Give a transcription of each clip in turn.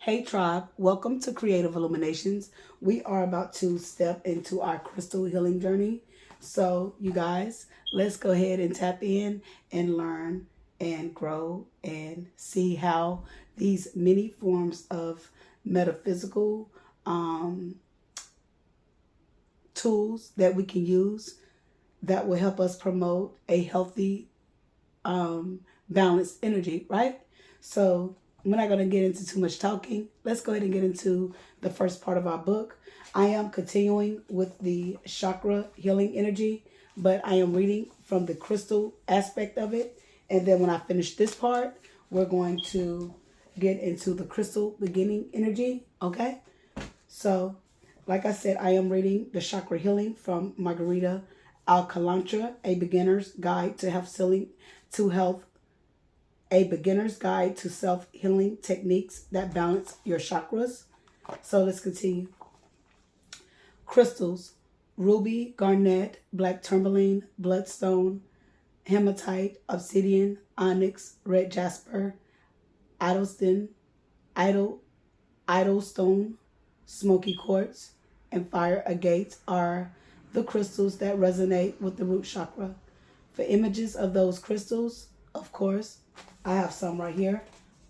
Hey tribe, welcome to Creative Illuminations. We are about to step into our crystal healing journey. So, you guys, let's go ahead and tap in and learn and grow and see how these many forms of metaphysical tools that we can use that will help us promote a healthy balanced energy, right? So we're not going to get into too much talking. Let's go ahead and get into the first part of our book. I am continuing with the chakra healing energy, but I am reading from the crystal aspect of it. And then when I finish this part, we're going to get into the crystal beginning energy, okay? So, like I said, I am reading the chakra healing from Margarita Alcalantra, A Beginner's Guide to Health Healing, to Health, a beginner's guide to self-healing techniques that balance your chakras. So let's continue. Crystals: ruby, garnet, black tourmaline, bloodstone, hematite, obsidian, onyx, red jasper, idolstone, idol, idolstone, smoky quartz, and fire agate are the crystals that resonate with the root chakra. For images of those crystals, of course, I have some right here.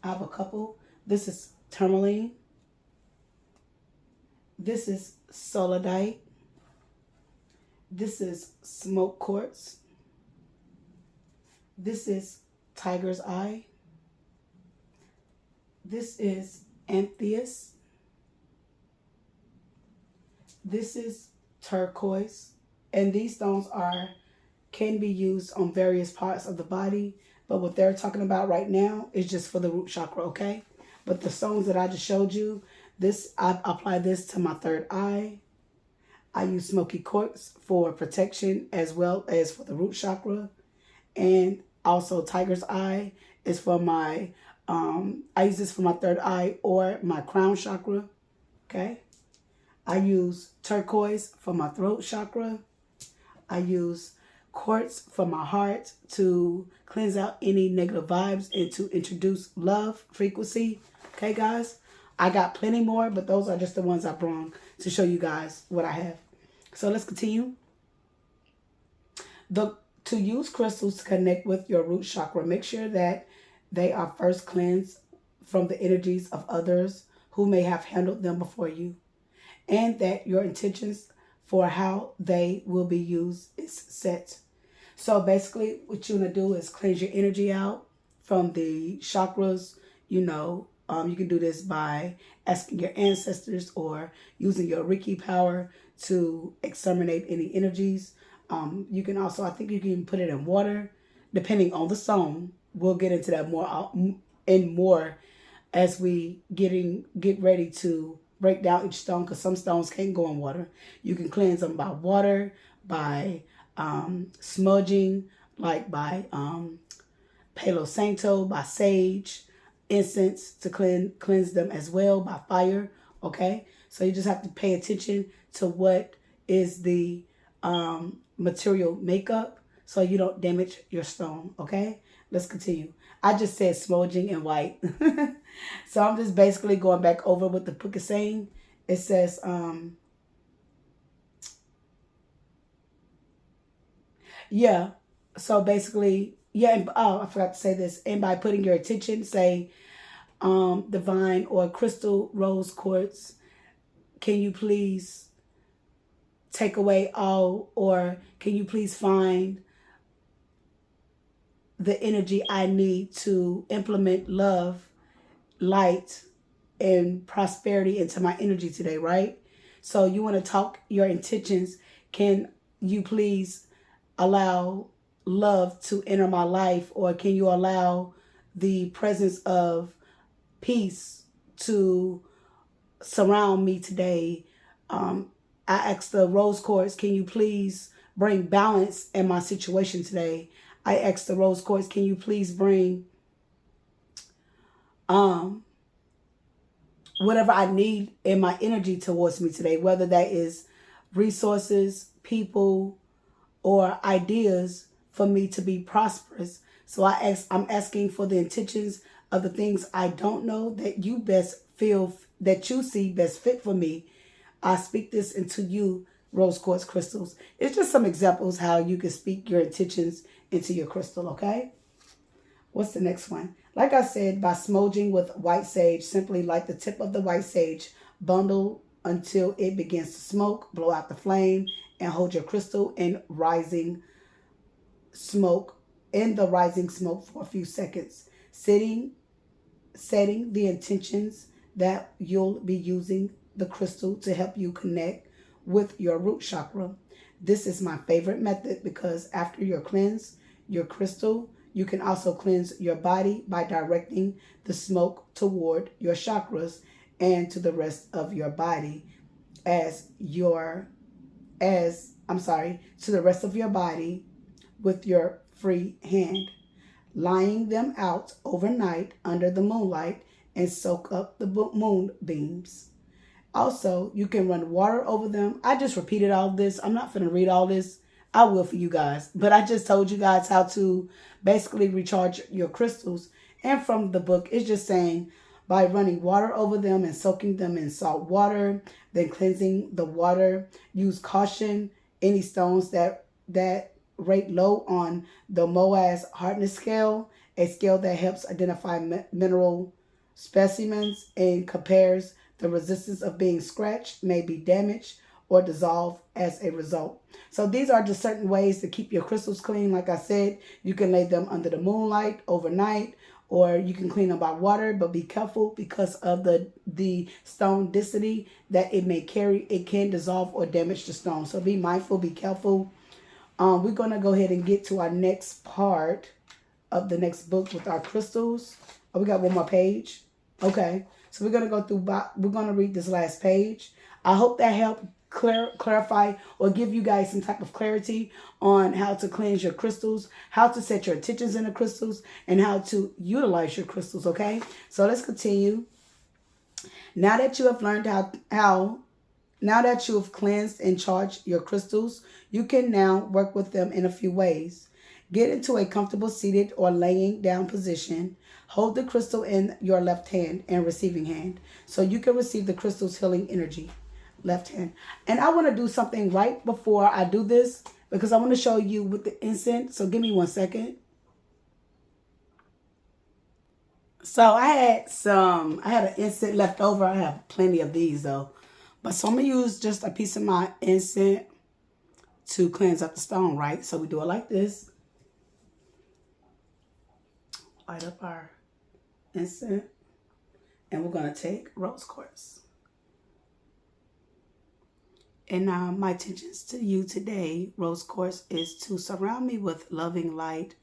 I have a couple. This is tourmaline. This is solidite. This is smoke quartz. This is tiger's eye. This is amethyst. This is turquoise. And these stones can be used on various parts of the body. But what they're talking about right now is just for the root chakra, okay? But the stones that I just showed you, I apply this to my third eye. I use smoky quartz for protection as well as for the root chakra. And also tiger's eye is for my, I use this for my third eye or my crown chakra, okay? I use turquoise for my throat chakra. I use quartz for my heart to cleanse out any negative vibes and to introduce love frequency. Okay, guys? I got plenty more, but those are just the ones I brought to show you guys what I have. So let's continue. To use crystals to connect with your root chakra, make sure that they are first cleansed from the energies of others who may have handled them before you, and that your intentions for how they will be used is set. So basically what you're going to do is cleanse your energy out from the chakras. You can do this by asking your ancestors or using your Reiki power to exterminate any energies. You can also, I think you can put it in water, depending on the stone. We'll get into that more as we get ready to break down each stone, because some stones can't go in water. You can cleanse them by water, by smudging, like by Palo Santo, by sage, incense to cleanse them as well, by fire, okay? So you just have to pay attention to what is the material makeup so you don't damage your stone, okay? Let's continue. I just said smudging and white. So I'm just basically going back over what the book is saying. It says, yeah. So basically, yeah. And, oh, I forgot to say this. And by putting your attention, say, divine or crystal rose quartz, can you please take away all, or can you please find the energy I need to implement love, light, and prosperity into my energy today, right? So you want to talk your intentions. Can you please allow love to enter my life, or can you allow the presence of peace to surround me today? I asked the rose quartz, can you please bring balance in my situation today? I asked the rose quartz, can you please bring whatever I need in my energy towards me today, whether that is resources, people, or ideas for me to be prosperous. So I'm asking for the intentions of the things I don't know that you best you see best fit for me. I speak this into you, rose quartz crystals. It's just some examples how you can speak your intentions into your crystal, okay? What's the next one? Like I said, by smudging with white sage, simply light the tip of the white sage bundle until it begins to smoke, blow out the flame, and hold your crystal smoke in the rising smoke for a few seconds, setting the intentions that you'll be using the crystal to help you connect with your root chakra. This is my favorite method because after you cleanse your crystal, you can also cleanse your body by directing the smoke toward your chakras and to the rest of your body to the rest of your body with your free hand, lying them out overnight under the moonlight and soak up the moonbeams. Also, you can run water over them. I just repeated all this. I'm not going to read all this. I will for you guys. But I just told you guys how to basically recharge your crystals. And from the book, it's just saying by running water over them and soaking them in salt water, then cleansing the water. Use caution. Any stones that rate low on the Moaz hardness scale, a scale that helps identify mineral specimens and compares the resistance of being scratched, may be damaged or dissolved as a result. So these are just certain ways to keep your crystals clean. Like I said, you can lay them under the moonlight overnight, or you can clean them by water, but be careful because of the stone density that it may carry. It can dissolve or damage the stone. So be mindful, be careful. We're going to go ahead and get to our next part of the next book with our crystals. Oh, we got one more page. Okay. So we're going to read this last page. I hope that helped clarify or give you guys some type of clarity on how to cleanse your crystals, how to set your intentions in the crystals, and how to utilize your crystals, okay? So let's continue. Now that you have learned now that you have cleansed and charged your crystals, you can now work with them in a few ways. Get into a comfortable seated or laying down position. Hold the crystal in your left hand and receiving hand so you can receive the crystal's healing energy. Left hand. And I want to do something right before I do this because I want to show you with the incense. So give me 1 second. So I had an incense left over. I have plenty of these though. But so I'm going to use just a piece of my incense to cleanse up the stone, right? So we do it like this. Light up our incense. And we're going to take rose quartz. And my intentions to you today, rose quartz, is to surround me with loving light,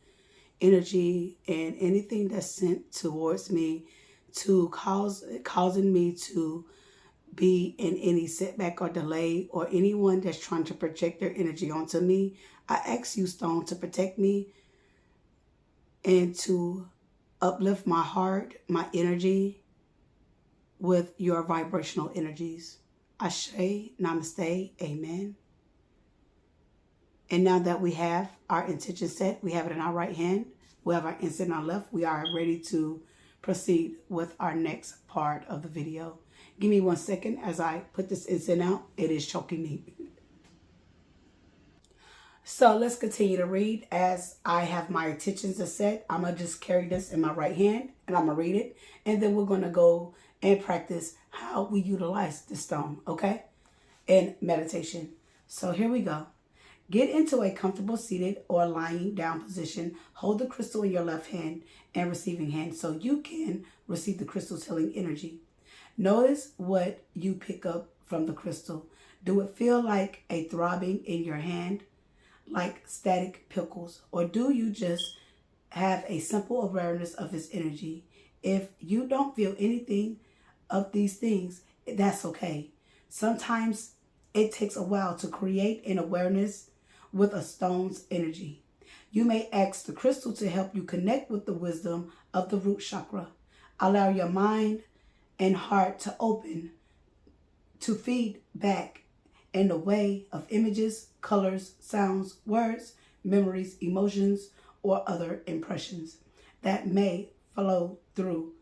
energy, and anything that's sent towards me to causing me to be in any setback or delay, or anyone that's trying to project their energy onto me. I ask you, stone, to protect me and to uplift my heart, my energy with your vibrational energies. Ashe, namaste, amen. And now that we have our intention set, we have it in our right hand, we have our incense in our left, we are ready to proceed with our next part of the video. Give me 1 second as I put this incense out. It is choking me. So let's continue to read. As I have my intentions set, I'm going to just carry this in my right hand and I'm going to read it. And then we're going to go and practice how we utilize the stone, okay? In meditation. So here we go. Get into a comfortable seated or lying down position. Hold the crystal in your left hand and receiving hand so you can receive the crystal's healing energy. Notice what you pick up from the crystal. Do it feel like a throbbing in your hand, like static pickles, or do you just have a simple awareness of its energy? If you don't feel anything of these things, that's okay. Sometimes it takes a while to create an awareness with a stone's energy. You may ask the crystal to help you connect with the wisdom of the root chakra. Allow your mind and heart to open to feedback in the way of images, colors, sounds, words, memories, emotions, or other impressions that may flow through.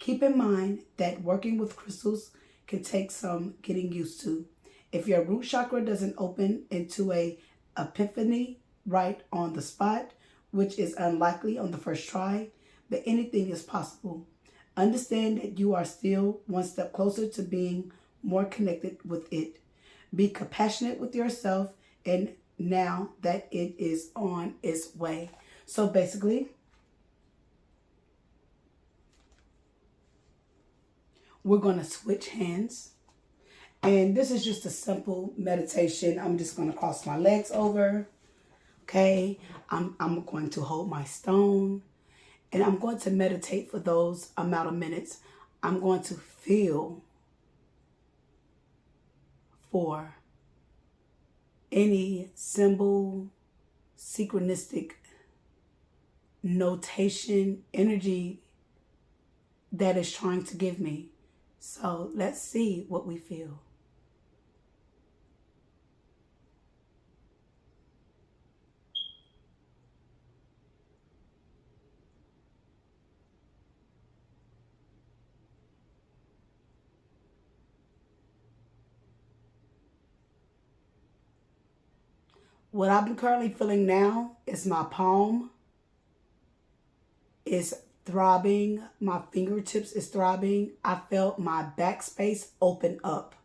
Keep in mind that working with crystals can take some getting used to. If your root chakra doesn't open into a epiphany right on the spot, which is unlikely on the first try, but anything is possible. Understand that you are still one step closer to being more connected with it. Be compassionate with yourself, and now that it is on its way. So basically, we're going to switch hands. And this is just a simple meditation. I'm just going to cross my legs over. Okay. I'm going to hold my stone. And I'm going to meditate for those amount of minutes. I'm going to feel for any symbol, synchronistic notation, energy that is trying to give me. So let's see what we feel. What I'm currently feeling now is my palm is throbbing. My fingertips is throbbing. I felt my backspace open up.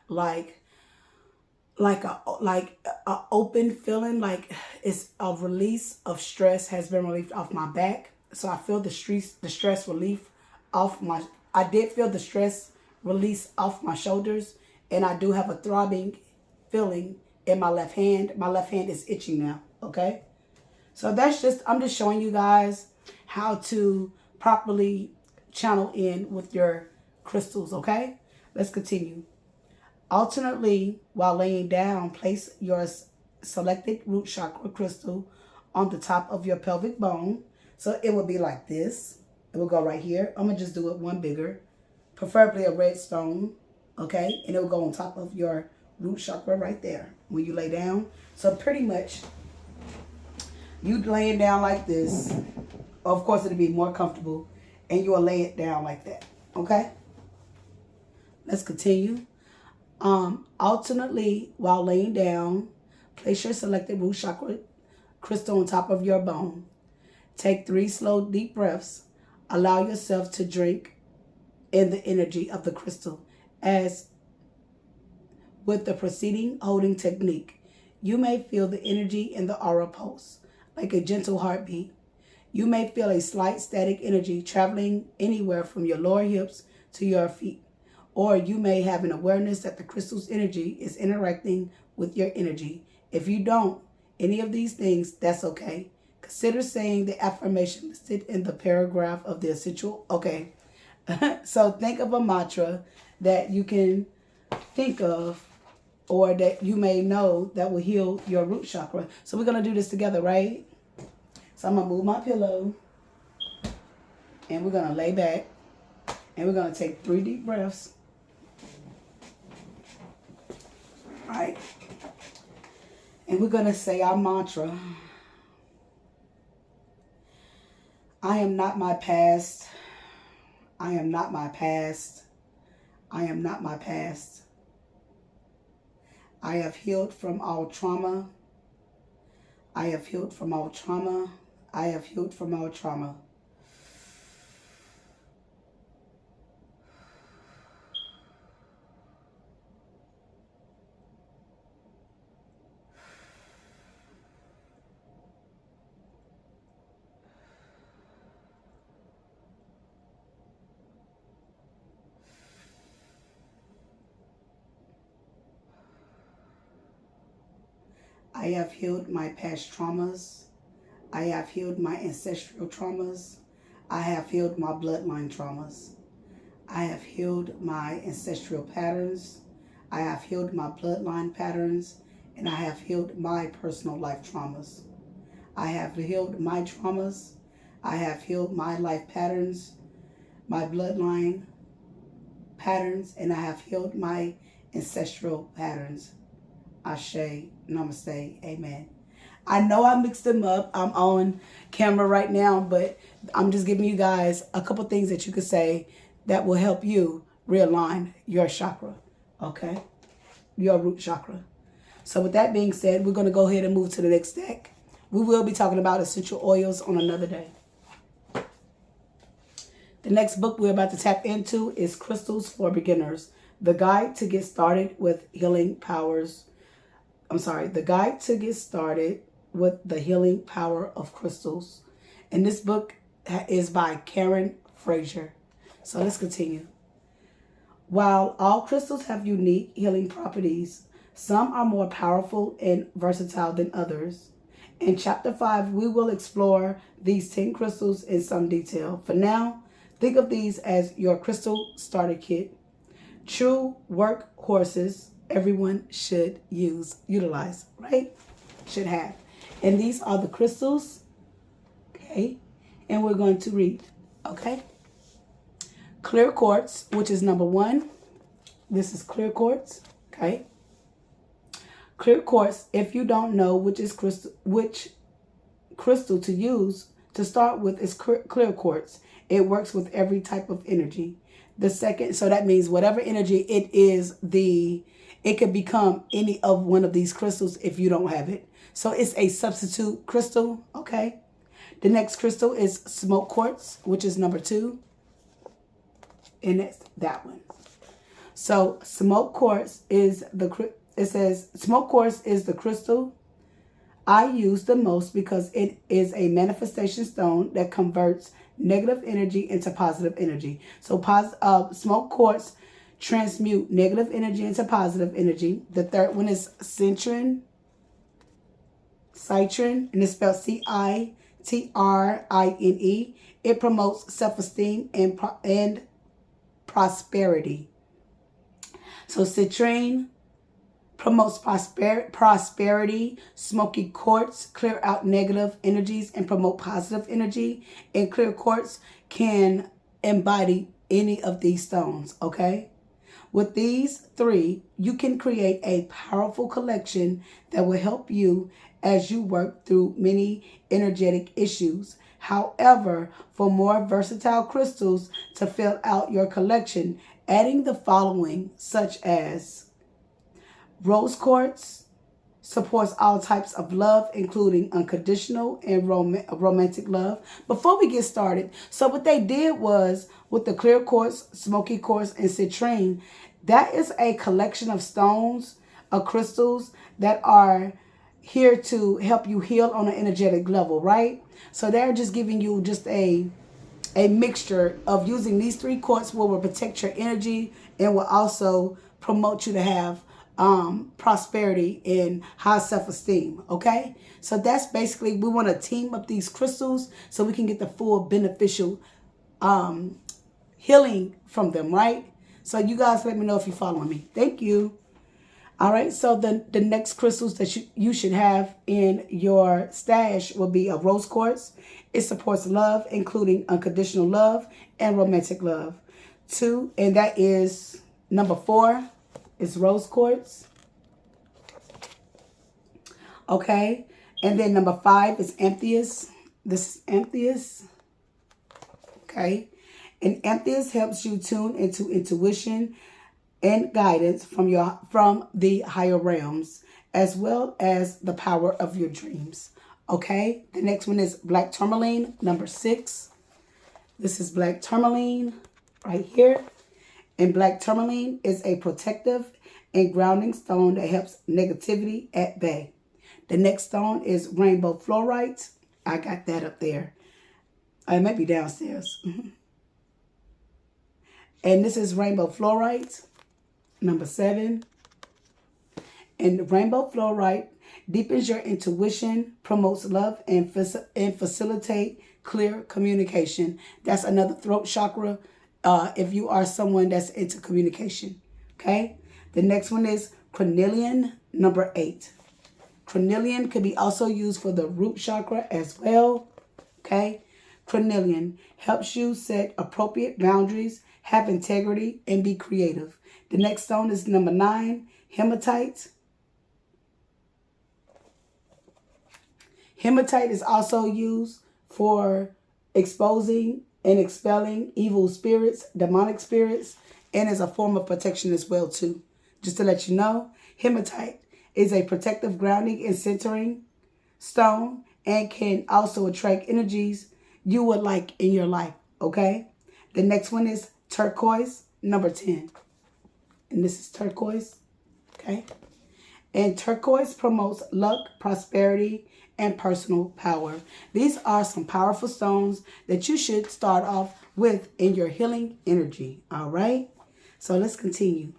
Like a open feeling, like it's a release of stress has been relieved off my back. So I feel the stress relief off my, I did feel the stress release off my shoulders, and I do have a throbbing feeling in my left hand. My left hand is itching now, okay? So that's just, I'm just showing you guys how to properly channel in with your crystals, okay? Let's continue. Alternately, while laying down, place your selected root chakra crystal on the top of your pelvic bone. So it will be like this. It will go right here. I'm going to just do it one bigger, preferably a red stone, okay? And it will go on top of your root chakra right there when you lay down. So pretty much, you laying down like this. Of course, it'll be more comfortable, and you will lay it down like that, okay? Let's continue. Alternately, while laying down, place your selected root chakra crystal on top of your bone. Take 3 slow, deep breaths. Allow yourself to drink in the energy of the crystal. As with the preceding holding technique, you may feel the energy in the aura pulse, like a gentle heartbeat. You may feel a slight static energy traveling anywhere from your lower hips to your feet. Or you may have an awareness that the crystal's energy is interacting with your energy. If you don't, any of these things, that's okay. Consider saying the affirmation listed in the paragraph of the essential. Okay. So think of a mantra that you can think of, or that you may know, that will heal your root chakra. So we're going to do this together, right? So I'm going to move my pillow, and we're going to lay back, and we're going to take 3 deep breaths. Right? And we're going to say our mantra. I am not my past. I am not my past. I am not my past. I have healed from all trauma. I have healed from all trauma. I have healed from all trauma. I have healed my past traumas. I have healed my ancestral traumas. I have healed my bloodline traumas. I have healed my ancestral patterns. I have healed my bloodline patterns. And I have healed my personal life traumas. I have healed my traumas. I have healed my life patterns, my bloodline patterns, and I have healed my ancestral patterns. Ashe, namaste, amen. I know I mixed them up. I'm on camera right now, but I'm just giving you guys a couple things that you could say that will help you realign your chakra, okay? Your root chakra. So with that being said, we're going to go ahead and move to the next deck. We will be talking about essential oils on another day. The next book we're about to tap into is Crystals for Beginners. The Guide to Get Started with Healing Powers. The Guide to Get Started with the Healing Power of Crystals. And this book is by Karen Fraser. So let's continue. While all crystals have unique healing properties, some are more powerful and versatile than others. In Chapter 5, we will explore these 10 crystals in some detail. For now, think of these as your crystal starter kit. True workhorses everyone should utilize, right? Should have. And these are the crystals, okay? And we're going to read, okay? Clear quartz, which is number 1. This is clear quartz, okay? Clear quartz, if you don't know which crystal to use to start with, is clear quartz. It works with every type of energy. The second, so that means whatever energy it is, it could become any of one of these crystals if you don't have it. So it's a substitute crystal, okay? The next crystal is smoke quartz, which is number 2. And it's that one. So smoke quartz is smoke quartz is the crystal I use the most because it is a manifestation stone that converts negative energy into positive energy. So smoke quartz transmute negative energy into positive energy. The third one is citrin, and it's spelled Citrine. It promotes self-esteem and prosperity. So citrine promotes prosperity. Smoky quartz clear out negative energies and promote positive energy. And clear quartz can embody any of these stones, okay? With these 3, you can create a powerful collection that will help you as you work through many energetic issues. However, for more versatile crystals to fill out your collection, adding the following, such as rose quartz, supports all types of love, including unconditional and romantic love. Before we get started, so what they did was, with the clear quartz, smoky quartz, and citrine, that is a collection of stones, of crystals that are here to help you heal on an energetic level, right? So they're just giving you just a mixture of using these 3 quartz will protect your energy and will also promote you to have prosperity and high self-esteem, okay? So that's basically, we want to team up these crystals so we can get the full beneficial healing from them, right? So you guys let me know if you're following me. Thank you. All right, so the next crystals that you should have in your stash will be a rose quartz. It supports love, including unconditional love and romantic love. 2, and that is number 4, is rose quartz. Okay, and then number 5 is amethyst. This is amethyst. Okay, and amethyst helps you tune into intuition and guidance from the higher realms, as well as the power of your dreams. Okay, the next one is black tourmaline, number 6. This is black tourmaline right here. And black tourmaline is a protective and grounding stone that helps negativity at bay. The next stone is rainbow fluorite. I got that up there. It might be downstairs. And this is rainbow fluorite, number 7. And rainbow fluorite deepens your intuition, promotes love, and facilitate clear communication. That's another throat chakra if you are someone that's into communication. Okay? The next one is cornelian, number 8. Cornelian could be also used for the root chakra as well. Okay? Cornelian helps you set appropriate boundaries, have integrity, and be creative. The next stone is number 9, hematite. Hematite is also used for exposing in expelling evil spirits, demonic spirits, and as a form of protection as well too. Just to let you know, hematite is a protective grounding and centering stone and can also attract energies you would like in your life, okay? The next one is turquoise, number 10. And this is turquoise, okay? And turquoise promotes luck, prosperity, and personal power. These are some powerful stones that you should start off with in your healing energy, all right? So let's continue.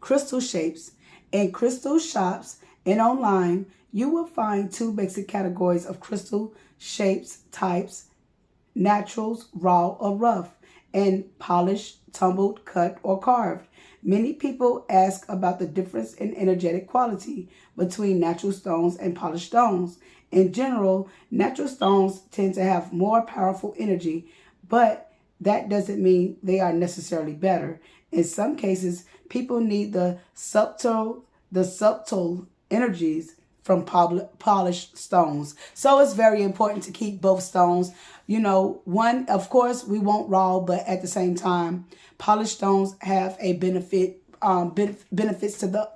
Crystal shapes. In crystal shops and online, you will find two basic categories of crystal shapes types: naturals, raw or rough, and polished, tumbled, cut, or carved. Many people ask about the difference in energetic quality between natural stones and polished stones. In general, natural stones tend to have more powerful energy, but that doesn't mean they are necessarily better. In some cases, people need the subtle energies from polished stones. So it's very important to keep both stones. You know, one, of course, we want raw, but at the same time, polished stones have a benefits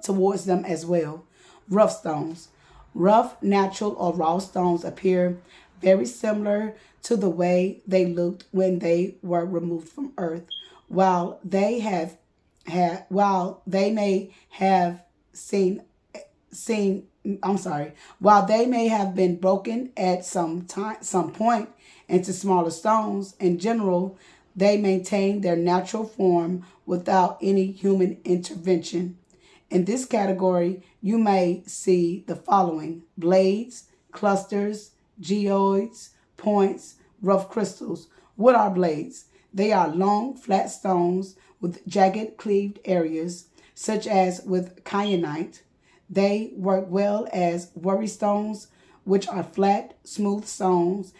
towards them as well. Rough stones. Rough, natural, or raw stones appear very similar to the way they looked when they were removed from earth. While they have while they may have seen while they may have been broken at some point into smaller stones, in general, they maintain their natural form without any human intervention. In this category, you may see the following: blades, clusters, geodes, points, rough crystals. What are blades? They are long, flat stones with jagged, cleaved areas, such as with kyanite. They work well as worry stones, which are flat, smooth stones.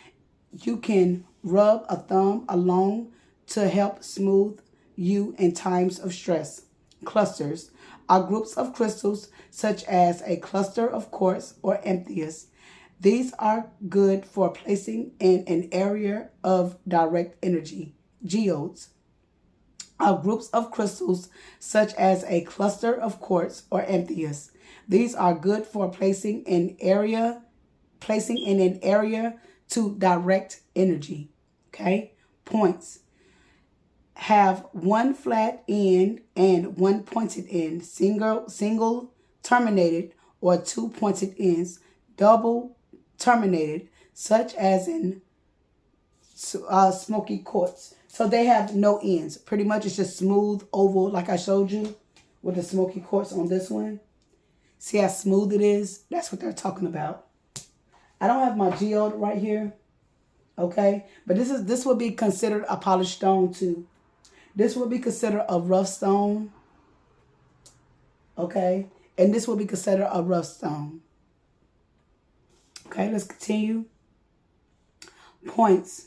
You can rub a thumb along to help smooth you in times of stress. Clusters are groups of crystals, such as a cluster of quartz or amethyst. These are good for placing in an area of direct energy. Geodes are groups of crystals, such as a cluster of quartz or amethyst. These are good for placing in an area to direct energy. Okay? Points have one flat end and one pointed end, single terminated, or two pointed ends, double terminated, such as in smoky quartz. So they have no ends. Pretty much it's just smooth oval, like I showed you with the smoky quartz on this one. See how smooth it is? That's what they're talking about. I don't have my geode right here, okay? But this would be considered a polished stone too. This would be considered a rough stone, okay? And this would be considered a rough stone. Okay, let's continue. Points.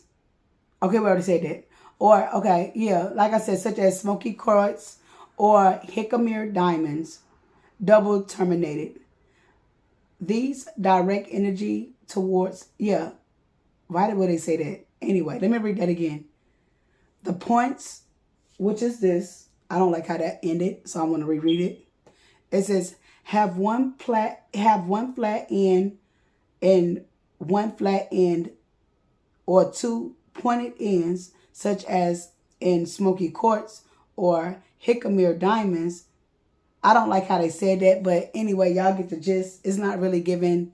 Okay, we already said that. Or, okay, yeah, like I said, such as smoky quartz or Hickamere diamonds, double terminated. These direct energy towards, yeah, why would they say that? Anyway, let me read that again. The points, which is this, I don't like how that ended, so I'm going to reread it. It says, have one flat end and one flat end, or two pointed ends, such as in smoky quartz or Hickamere diamonds. I don't like how they said that, but anyway, y'all get the gist. It's not really giving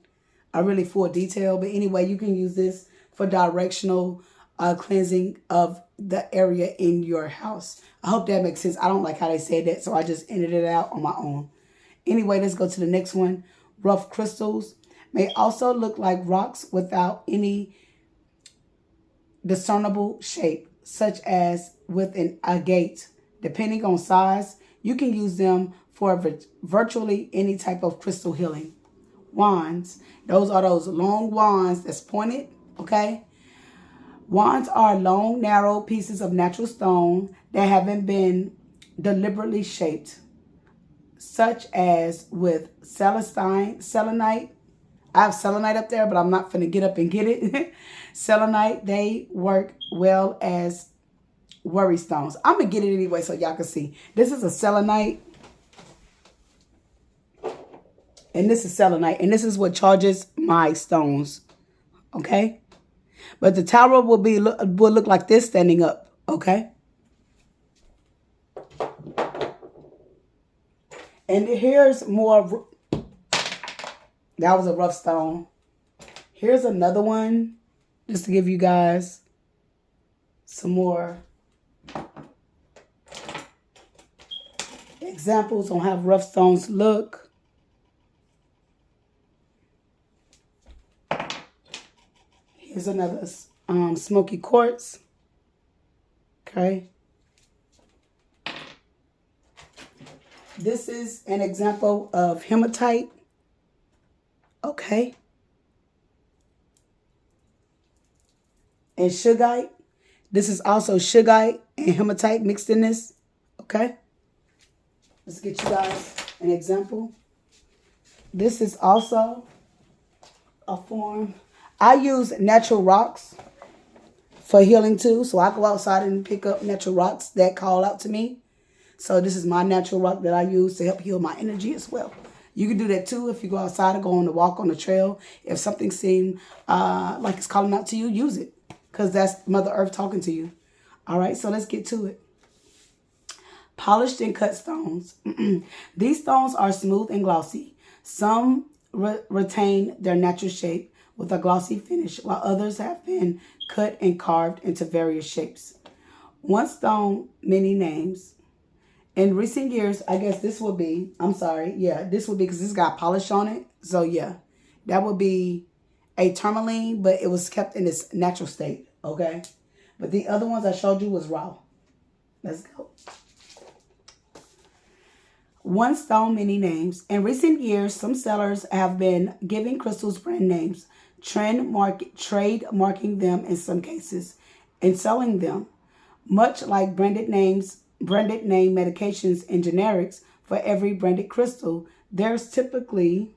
a really full detail, but anyway, you can use this for directional cleansing of the area in your house. I hope that makes sense. I don't like how they said that, so I just ended it out on my own. Anyway, let's go to the next one. Rough crystals may also look like rocks without any discernible shape, such as with an agate. Depending on size, you can use them for virtually any type of crystal healing. Wands. Those are those long wands that's pointed, okay? Wands are long, narrow pieces of natural stone that haven't been deliberately shaped, such as with selenite. I have selenite up there, but I'm not finna get up and get it. Selenite, they work well as worry stones. I'm gonna get it anyway so y'all can see. This is a selenite. And this is selenite. And this is what charges my stones. Okay? But the tower will look like this standing up. Okay? And here's more. That was a rough stone. Here's another one. Just to give you guys some more examples on how rough stones look. Here's another smoky quartz. Okay. This is an example of hematite. Okay. And shugite. This is also shugite and hematite mixed in this. Okay. Let's get you guys an example. This is also a form. I use natural rocks for healing too. So I go outside and pick up natural rocks that call out to me. So this is my natural rock that I use to help heal my energy as well. You can do that too if you go outside or go on a walk on the trail. If something seems like it's calling out to you, use it. Because that's Mother Earth talking to you. All right, so let's get to it. Polished and cut stones. These stones are smooth and glossy. Some retain their natural shape with a glossy finish, while others have been cut and carved into various shapes. One stone, many names. In recent years, I guess this would be, this would be because this got polish on it. So yeah, that would be a tourmaline, but it was kept in its natural state, okay? But the other ones I showed you was raw. Let's go. One stone, many names. In recent years, some sellers have been giving crystals brand names, trademarking them in some cases, and selling them. Much like branded name medications and generics, for every branded crystal, there's typically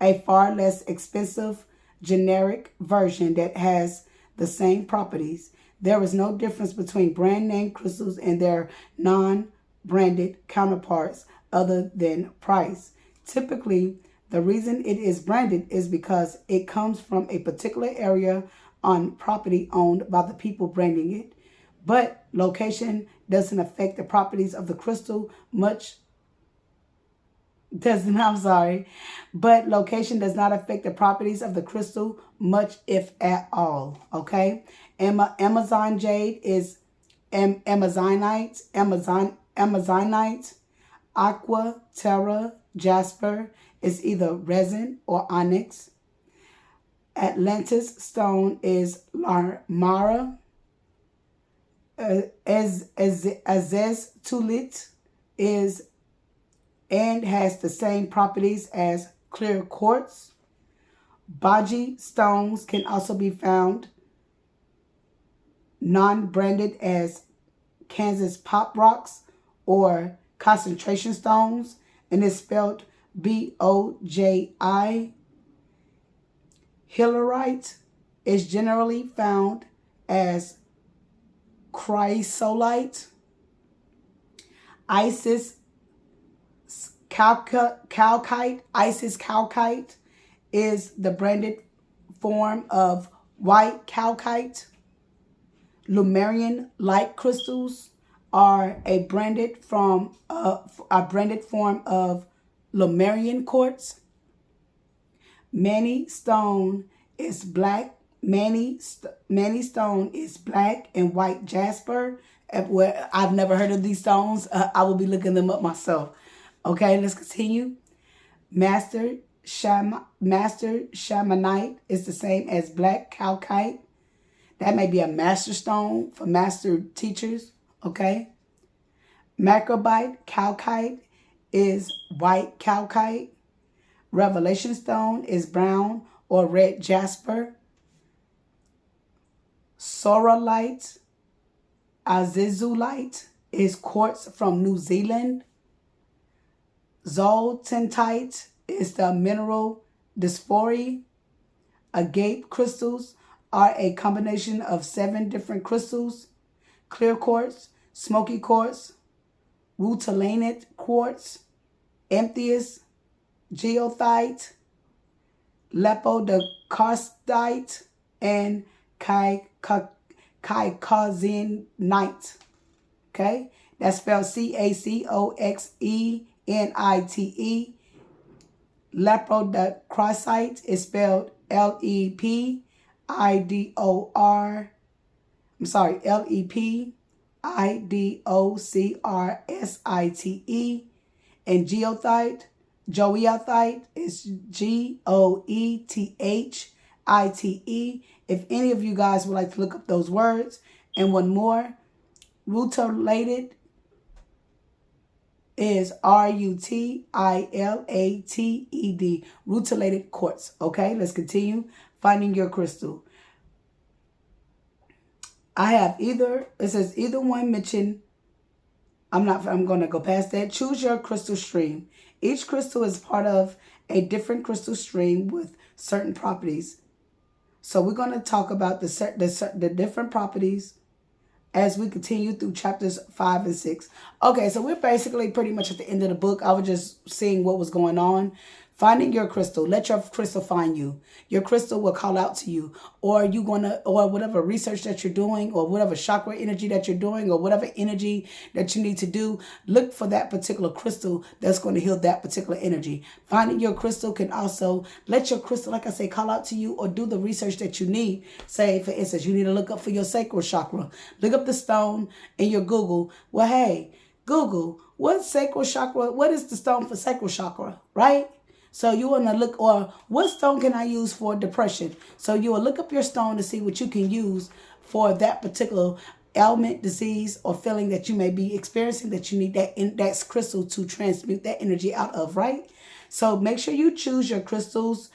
a far less expensive generic version that has the same properties. There is no difference between brand name crystals and their non-branded counterparts other than price. Typically, the reason it is branded is because it comes from a particular area on property owned by the people branding it. But location doesn't affect the properties of the crystal much. But location does not affect the properties of the crystal much, if at all. Okay. Amazon jade is Amazonite, aqua, terra, jasper is either resin or onyx. Atlantis stone is Mara. Azez tulit is and has the same properties as clear quartz. Baji stones can also be found non-branded as Kansas pop rocks or concentration stones, and is spelled B-O-J-I. Hillerite is generally found as chrysolite. Isis calcite is the branded form of white calcite. Lemurian light crystals are a branded form of Lemurian quartz. Mani stone is black. Mani stone is black and white jasper. I've never heard of these stones. I will be looking them up myself. Okay, let's continue. Master shamanite is the same as black calcite. That may be a master stone for master teachers. Okay. Macrobite calcite is white calcite. Revelation stone is brown or red jasper. Soralite, azizulite is quartz from New Zealand. Zoltentite is the mineral dysphoria, agate crystals are a combination of 7 different crystals: clear quartz, smoky quartz, rutilanate quartz, amethyst, geothite, lepidocardite, and cacoxenite. Okay? That's spelled Cacoxenite. Lepidocardite is spelled Lepidor. Lepidocrasite. And goethite is Goethite. If any of you guys would like to look up those words. And one more, rutilated is Rutilated. Rutilated quartz. Okay, let's continue finding your crystal. I have it says either one mentioned. I'm going to go past that. Choose your crystal stream. Each crystal is part of a different crystal stream with certain properties. So we're going to talk about the different properties as we continue through chapters 5 and 6. Okay, so we're basically pretty much at the end of the book. I was just seeing what was going on. Finding your crystal. Let your crystal find you. Your crystal will call out to you. Or whatever research that you're doing, or whatever chakra energy that you're doing, or whatever energy that you need to do, look for that particular crystal that's going to heal that particular energy. Finding your crystal can also let your crystal, like I say, call out to you, or do the research that you need. Say, for instance, you need to look up for your sacral chakra. Look up the stone in your Google. Well, hey, Google, what's sacral chakra? What is the stone for sacral chakra, right? So you want to look, or what stone can I use for depression? So you will look up your stone to see what you can use for that particular ailment, disease, or feeling that you may be experiencing, that you need that crystal to transmute that energy out of, right? So make sure you choose your crystals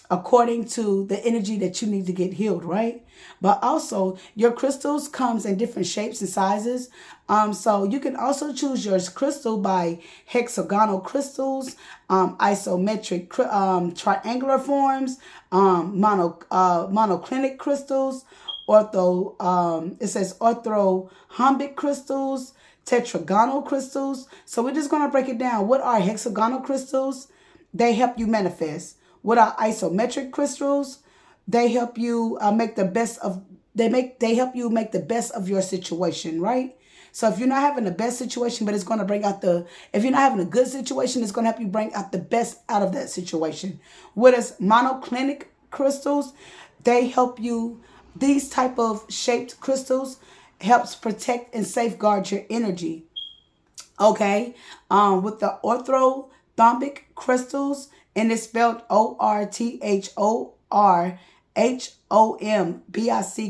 according to the energy that you need to get healed, right? But also, your crystals comes in different shapes and sizes. So you can also choose your crystal by hexagonal crystals, isometric triangular forms, monoclinic crystals, it says orthorhombic crystals, tetragonal crystals. So we're just going to break it down. What are hexagonal crystals? They help you manifest. What are isometric crystals? They help you make the best of. They help you make the best of your situation, right? So if you're not having the best situation, but it's going to bring out if you're not having a good situation, it's going to help you bring out the best out of that situation. What is monoclinic crystals? They help you. These type of shaped crystals helps protect and safeguard your energy. Okay, with the orthorhombic crystals, and it's spelled orthorhombic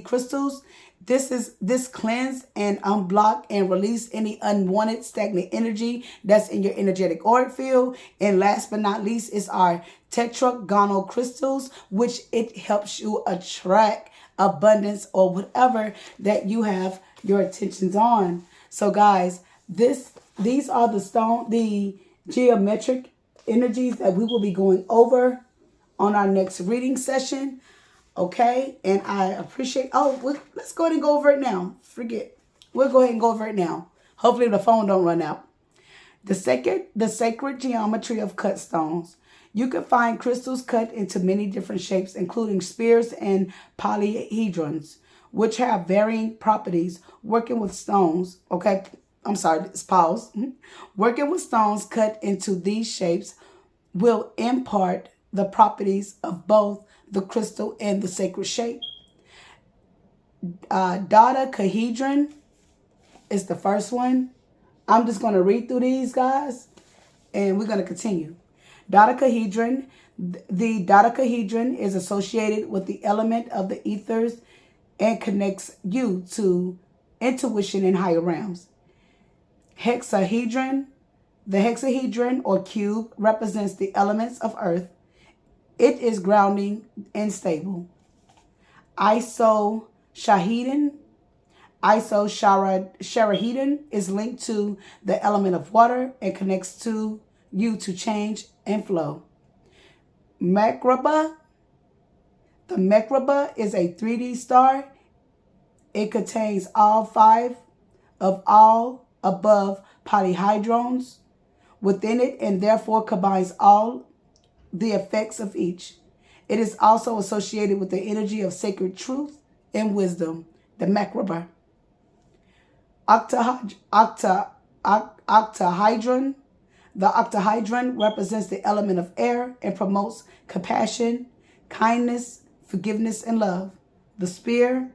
crystals. This cleanse and unblock and release any unwanted stagnant energy that's in your energetic auric field. And last but not least is our tetragonal crystals, which it helps you attract abundance or whatever that you have your attentions on. So guys, these are the geometric energies that we will be going over on our next reading session. Okay, and I appreciate. Let's go ahead and go over it now. We'll go ahead and go over it now. Hopefully the phone don't run out. The sacred geometry of cut stones. You can find crystals cut into many different shapes, including spheres and polyhedrons, which have varying properties. Working with stones. Okay, I'm sorry. Let's pause. Working with stones cut into these shapes will impart the properties of both the crystal and the sacred shape. Dodecahedron is the first one. I'm just going to read through these, guys, and we're going to continue. Dodecahedron. The dodecahedron is associated with the element of the ethers and connects you to intuition in higher realms. Hexahedron. The hexahedron or cube represents the elements of earth. It is grounding and stable. Isoshahedon is linked to the element of water and connects to you to change and flow. Merkaba. The Merkaba is a 3D star. It contains all 5 of all above polyhedrons within it and therefore combines all the effects of each. It is also associated with the energy of sacred truth and wisdom, the Merkaba. Octahedron. The octahedron represents the element of air and promotes compassion, kindness, forgiveness, and love. The spear.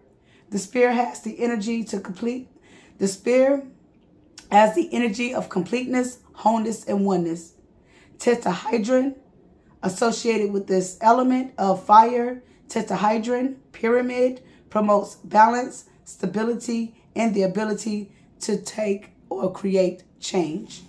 The spear has the energy to complete. The spear has the energy of completeness, wholeness, and oneness. Tetrahedron, associated with this element of fire. Tetrahedron pyramid promotes balance, stability, and the ability to take or create change.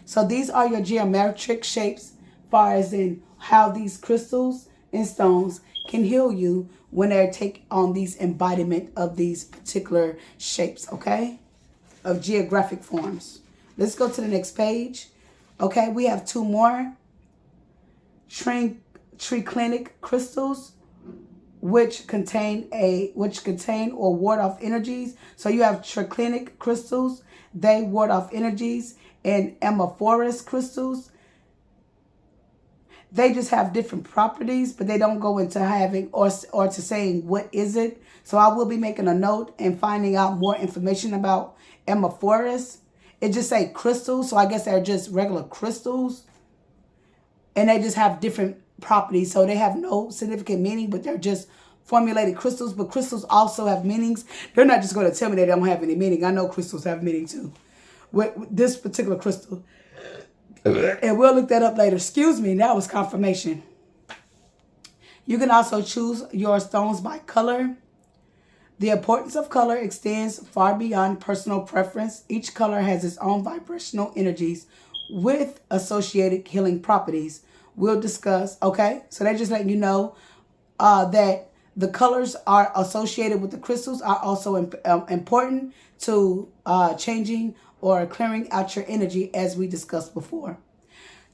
So these are your geometric shapes, far as in how these crystals and stones can heal you when they take on these embodiment of these particular shapes, okay? Of geographic forms. Let's go to the next page. Okay, we have 2 more triclinic crystals, which contain or ward off energies. So you have triclinic crystals, they ward off energies, and amorphous crystals. They just have different properties, but they don't go into having or to saying what is it. So I will be making a note and finding out more information about amorphous. It just say crystals, so I guess they're just regular crystals. And they just have different properties. So they have no significant meaning, but they're just formulated crystals. But crystals also have meanings. They're not just going to tell me they don't have any meaning. I know crystals have meaning too. With this particular crystal. And we'll look that up later. Excuse me, that was confirmation. You can also choose your stones by color. The importance of color extends far beyond personal preference. Each color has its own vibrational energies with associated healing properties. We'll discuss, okay? So they're just letting you know that the colors are associated with the crystals are also important to changing or clearing out your energy, as we discussed before.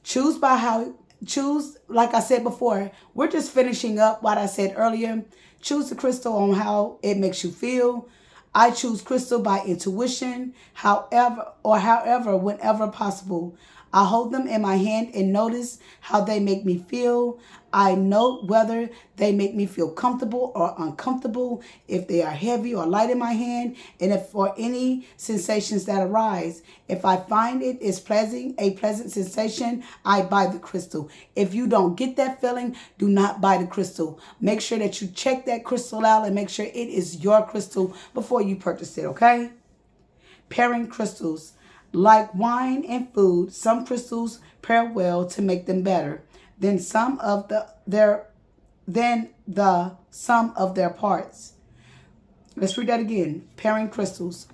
Choose, like I said before, we're just finishing up what I said earlier. Choose the crystal on how it makes you feel. I choose crystal by intuition, however, whenever possible. I hold them in my hand and notice how they make me feel. I note whether they make me feel comfortable or uncomfortable, if they are heavy or light in my hand, and if for any sensations that arise. If I find it is a pleasant sensation, I buy the crystal. If you don't get that feeling, do not buy the crystal. Make sure that you check that crystal out and make sure it is your crystal before you purchase it, okay? Pairing crystals. Like wine and food, some crystals pair well to make them better than the sum of their parts. Let's read that again. Pairing crystals.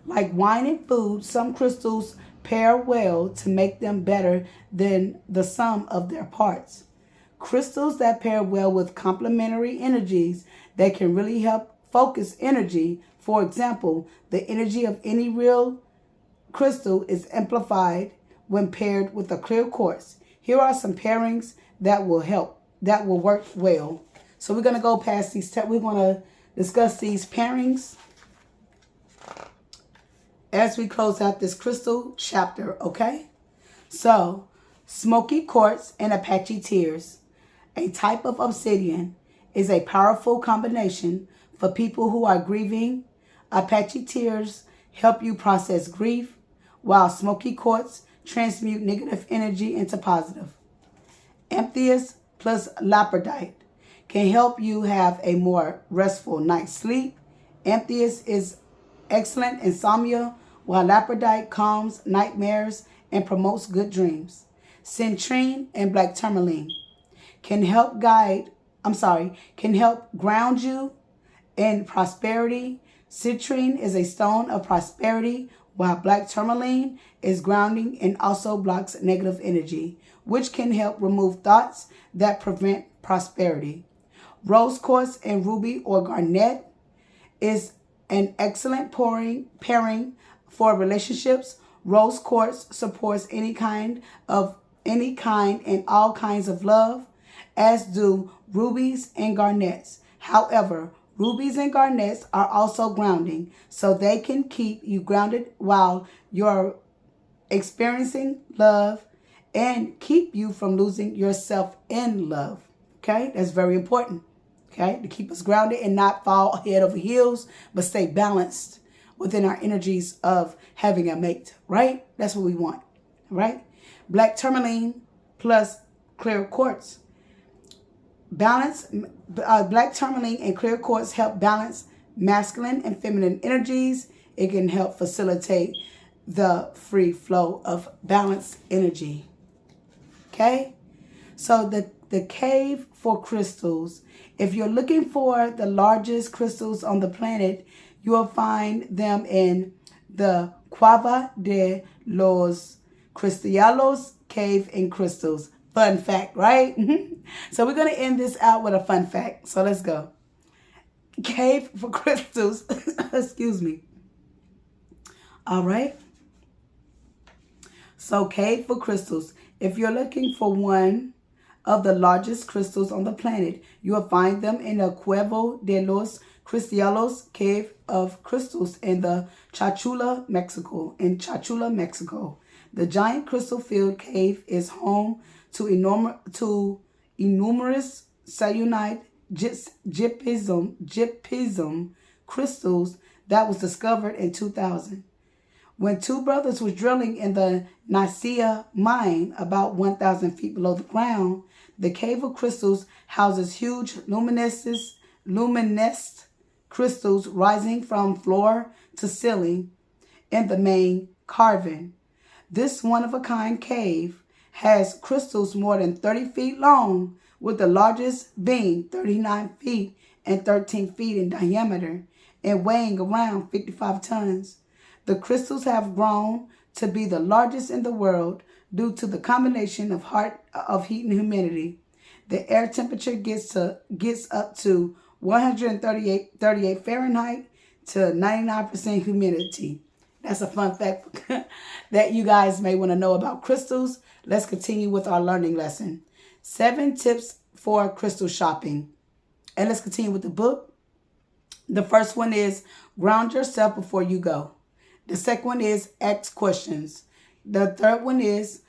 Like wine and food, some crystals pair well to make them better than the sum of their parts. Crystals that pair well with complementary energies that can really help focus energy. For example, the energy of any real crystal is amplified when paired with a clear quartz. Here are some pairings that will work well. So we're going to go past these. We're going to discuss these pairings as we close out this crystal chapter, okay? So, smoky quartz and Apache tears, a type of obsidian, is a powerful combination for people who are grieving. Apache tears help you process grief, while smoky quartz transmute negative energy into positive. Amethyst plus lapradite can help you have a more restful night's sleep. Amethyst is excellent insomnia, while lapradite calms nightmares and promotes good dreams. Citrine and black tourmaline can help ground you in prosperity. Citrine is a stone of prosperity, while black tourmaline is grounding and also blocks negative energy, which can help remove thoughts that prevent prosperity. Rose quartz and ruby or garnet is an excellent pairing for relationships. Rose quartz supports any kind of any kind and all kinds of love, as do rubies and garnets. However, rubies and garnets are also grounding, so they can keep you grounded while you're experiencing love and keep you from losing yourself in love. Okay, that's very important. Okay, to keep us grounded and not fall head over heels, but stay balanced within our energies of having a mate, right? That's what we want, right? Black tourmaline plus clear quartz. Balance, black tourmaline and clear quartz help balance masculine and feminine energies. It can help facilitate the free flow of balanced energy. Okay? So the cave for crystals, if you're looking for the largest crystals on the planet, you will find them in the Cueva de los Cristalos Cave and Crystals. Fun fact, right? So we're going to end this out with a fun fact. So let's go. Cave for crystals. Excuse me. All right. So cave for crystals. If you're looking for one of the largest crystals on the planet, you will find them in the Cueva de los Cristalos Cave of Crystals in the Chachula, Mexico. The giant crystal-filled cave is home to enormous cyanide gypsum crystals that was discovered in 2000. When two brothers were drilling in the Nicaea mine about 1,000 feet below the ground, the cave of crystals houses huge luminescent crystals rising from floor to ceiling in the main cavern. This one-of-a-kind cave has crystals more than 30 feet long, with the largest being 39 feet and 13 feet in diameter and weighing around 55 tons. The crystals have grown to be the largest in the world due to the combination of heat and humidity. The air temperature gets up to 138 Fahrenheit to 99% humidity. That's a fun fact that you guys may want to know about crystals. Let's continue with our learning lesson. 7 tips for crystal shopping. And let's continue with the book. The first one is ground yourself before you go. The second one is ask questions. The third one is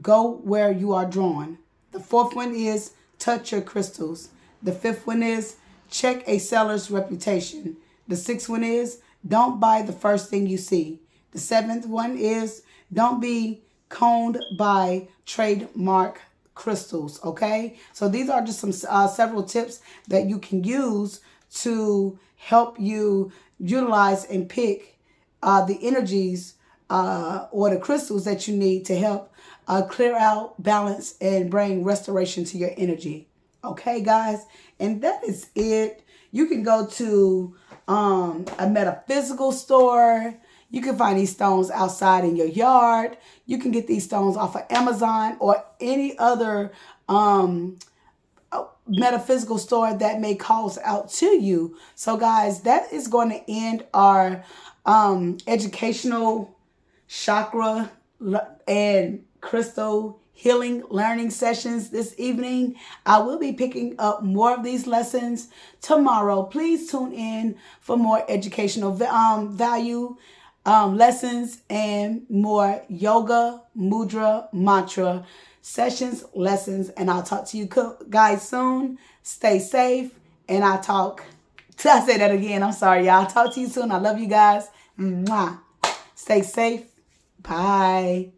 go where you are drawn. The fourth one is touch your crystals. The fifth one is check a seller's reputation. The sixth one is don't buy the first thing you see. The seventh one is don't be conned by trademark crystals. Okay, so these are just some several tips that you can use to help you utilize and pick the energies or the crystals that you need to help clear out, balance, and bring restoration to your energy. Okay, guys, and that is it. You can go to a metaphysical store. You can find these stones outside in your yard. You can get these stones off of Amazon or any other metaphysical store that may calls out to you. So guys, that is going to end our educational chakra and crystal healing learning sessions this evening. I will be picking up more of these lessons tomorrow. Please tune in for more educational value lessons and more yoga, mudra, mantra sessions, lessons. And I'll talk to you guys soon. Stay safe. And I say that again. I'm sorry, y'all. I'll talk to you soon. I love you guys. Mwah. Stay safe. Bye.